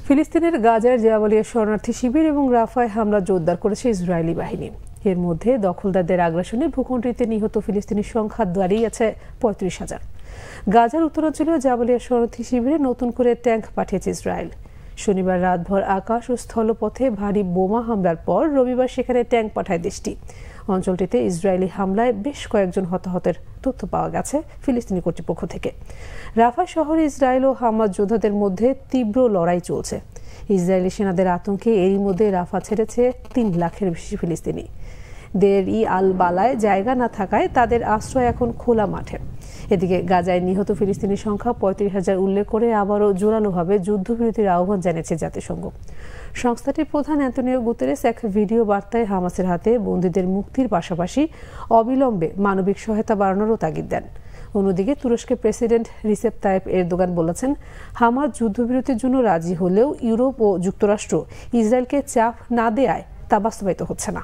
ফিলিস্তিনের গাজার জাবালিয়া শরণার্থী শিবির এবং রাফায় হামলা জোরদার করেছে ইসরায়েলি বাহিনী। এর মধ্যে দখলদারদের আগ্রাসনে ভূখণ্ডটিতে নিহত ফিলিস্তিনির সংখ্যা দাঁড়িয়েছে ৩৫,০০০। গাজার উত্তরাঞ্চলীয় জাবালিয়া শরণার্থী শিবিরে নতুন করে ট্যাঙ্ক পাঠিয়েছে ইসরায়েল। শনিবার রাতভর আকাশ ও স্থলপথে ভারী বোমা হামলার পর রবিবার সেখানে ট্যাঙ্ক পাঠায় দেশটি। অঞ্চলটিতে ইসরায়েলি হামলায় বেশ কয়েকজন হতাহতের তথ্য পাওয়া গেছে ফিলিস্তিনি কর্তৃপক্ষ থেকে। রাফা শহরে ইসরায়েল ও হামাস যোদ্ধাদের মধ্যে তীব্র লড়াই চলছে। ইসরায়েলি সেনাদের আতঙ্কে এরই মধ্যে রাফা ছেড়েছে ৩ লাখের বেশি ফিলিস্তিনি। দের ই আল বালায় জায়গা না থাকায় তাদের আশ্রয় এখন খোলা মাঠে। এদিকে গাজায় নিহত ফিলিস্তিনির সংখ্যা ৩৫,০০০ উল্লেখ করে আবারও জোরালোভাবে যুদ্ধবিরতির আহ্বান জানিয়েছে জাতিসংঘ। সংস্থাটির প্রধান অ্যান্তোনিও গুতেরেস এক ভিডিও বার্তায় হামাসের হাতে বন্দীদের মুক্তির পাশাপাশি অবিলম্বে মানবিক সহায়তা বাড়ানোরও তাগিদ দেন। অন্যদিকে তুরস্কের প্রেসিডেন্ট রিসেপ তাইপ এরদোগান বলেছেন, হামাস যুদ্ধবিরতির জন্য রাজি হলেও ইউরোপ ও যুক্তরাষ্ট্র ইসরায়েলকে চাপ না দেয়ায় তা বাস্তবায়িত হচ্ছে না।